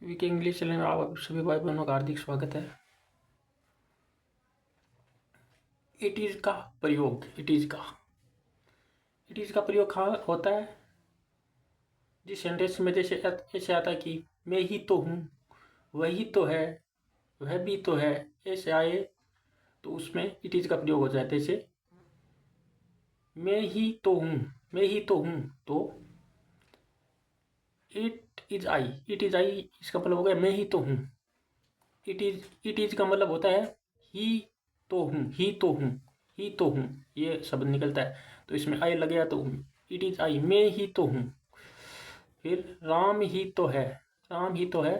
VK English channel में आप सभी भाई बहनों का हार्दिक स्वागत है। इट इज़ का प्रयोग इट इज़ का प्रयोग कहाँ होता है? जिस सेंटेंस में जैसे ऐसे आता है कि मैं ही तो हूँ, वही तो है, वह भी तो है, ऐसे आए तो उसमें इट इज़ का प्रयोग हो जाता है। जैसे मैं ही तो हूँ, मैं ही तो हूँ, तो इट इज़ आई इसका मतलब हो गया मैं ही तो हूँ। इट इज़ का मतलब होता है ही तो हूँ, ही तो हूँ, ही तो हूँ, ये शब्द निकलता है तो इसमें आई लग गया तो इट इज़ आई, मैं ही तो हूँ। फिर राम ही तो है, राम ही तो है,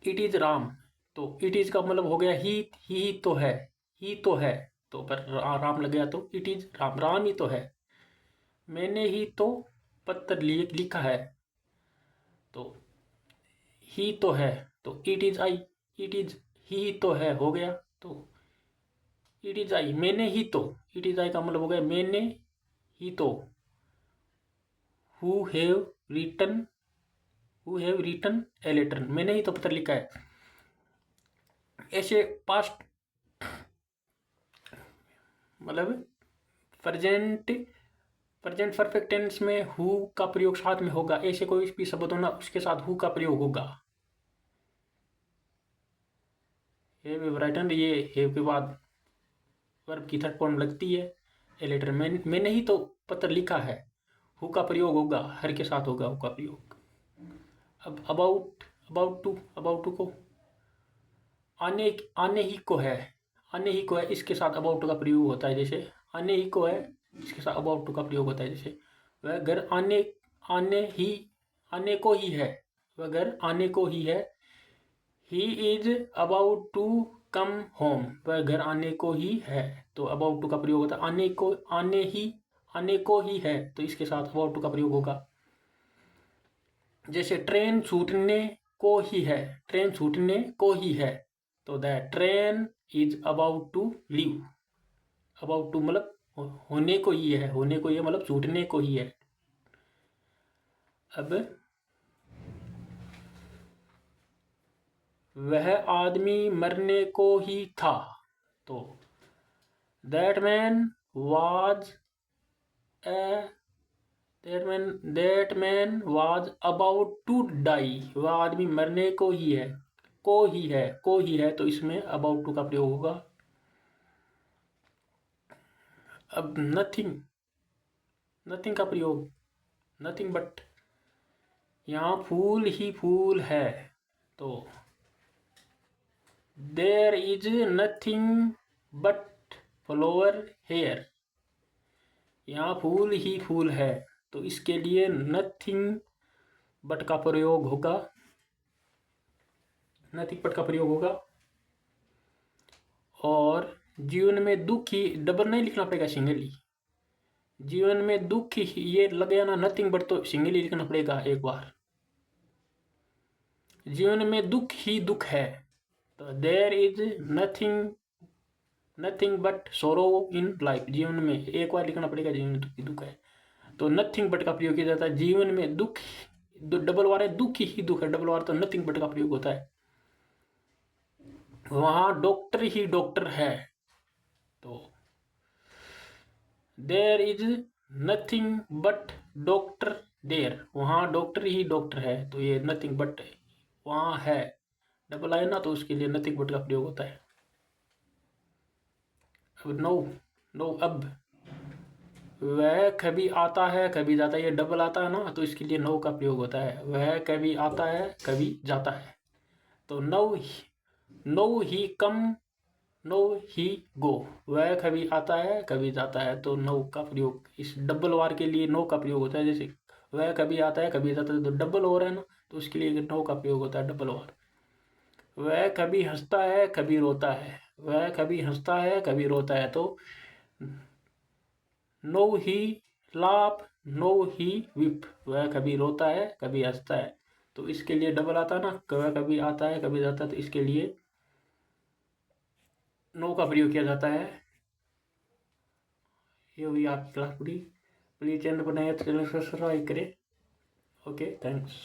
इट इज़ राम, तो इट इज़ का मतलब हो गया ही तो है, ही तो है, तो पर राम लग गया तो इट इज़ राम, राम ही तो है। मैंने ही तो पत्र लिखा है, तो ही तो है, तो it is I, it is ही तो है हो गया, तो इट इज़ आई, मैंने ही तो, इट इज़ आई का मतलब हो गया मैंने ही तो। Who have written, who have written a letter, मैंने ही तो पत्र लिखा है। ऐसे पास्ट मतलब प्रेजेंट प्रेजेंट परफेक्ट टेंस में हु का प्रयोग साथ में होगा, ऐसे कोई भी शब्द होना उसके साथ हु का प्रयोग होगा। हैव रिटन, ये हैव के बाद वर्ब की थर्ड फॉर्म लगती है ए लेटर, मैंने ही तो पत्र लिखा है, हु का प्रयोग होगा, हर के साथ होगा हु का प्रयोग। अब अबाउट टू को आने ही को है, आने ही को है, इसके साथ अबाउट टू का प्रयोग होता है। जैसे आने ही को है, इसके साथ अबाउट टू का प्रयोग होता है। जैसे वह घर आने आने ही आने को ही है, वह घर आने को ही है। He is about to come home, वह घर आने को ही है, तो अबाउट टू का प्रयोग होता है। आने को ही है, तो इसके साथ अबाउट टू का प्रयोग होगा। जैसे ट्रेन छूटने को ही है, ट्रेन छूटने को ही है, तो the train is about to leave. About to मतलब होने को ही है, होने को ही है मतलब छूटने को ही है। अब वह आदमी मरने को ही था, तो that man was that man was about to die, वह आदमी मरने को ही है, को ही है, तो इसमें अबाउट टू का प्रयोग होगा। अब नथिंग का प्रयोग, नथिंग बट, यहाँ फूल ही फूल है, तो there is nothing but flower here, यहाँ फूल ही फूल है, तो इसके लिए नथिंग बट का प्रयोग होगा, नथिंग बट का प्रयोग होगा। और जीवन में दुख ही, डबल नहीं लिखना पड़ेगा, सिंगल ही। जीवन में दुख ही, ये लग गया ना नथिंग बट, तो सिंगल ही लिखना पड़ेगा एक बार। जीवन में दुख ही दुख है, तो देयर इज नथिंग बट सोरो इन लाइफ, जीवन में एक बार लिखना पड़ेगा जीवन में दुख ही दुख है, तो नथिंग बट का प्रयोग किया जाता है। जीवन में दुख, डबल वार है, दुख ही दुख है, डबल वार, तो नथिंग बट का प्रयोग होता है। वहां डॉक्टर ही डॉक्टर है, तो there is nothing but doctor there, वहां डॉक्टर ही डॉक्टर है, तो ये नथिंग बट वहां है, डबल आए ना, तो उसके लिए नथिंग बट का प्रयोग होता है। अब नो अब वह कभी आता है कभी जाता है, ये डबल आता है ना, तो इसके लिए नो का प्रयोग होता है। वह कभी आता है कभी जाता है, तो नो ही कम नो ही गो, वह कभी आता है कभी जाता है, तो नो का प्रयोग इस डबल वार के लिए नो का प्रयोग होता है। जैसे वह कभी आता है कभी जाता है, तो डबल हो रहा है ना, तो उसके लिए नो का प्रयोग होता है, डबल वार। वह कभी हंसता है कभी रोता है, वह कभी हंसता है कभी रोता है, तो no he laugh no he weep, वह कभी रोता है कभी हंसता है, तो इसके लिए डबल आता है ना, वह कभी आता है कभी जाता है, तो इसके लिए नो का प्रयोग किया जाता है। ये हुई आपकी क्लास पूरी। प्लीज चैनल बनाए तो चैनल सब्सक्राइब करें। Okay, thanks.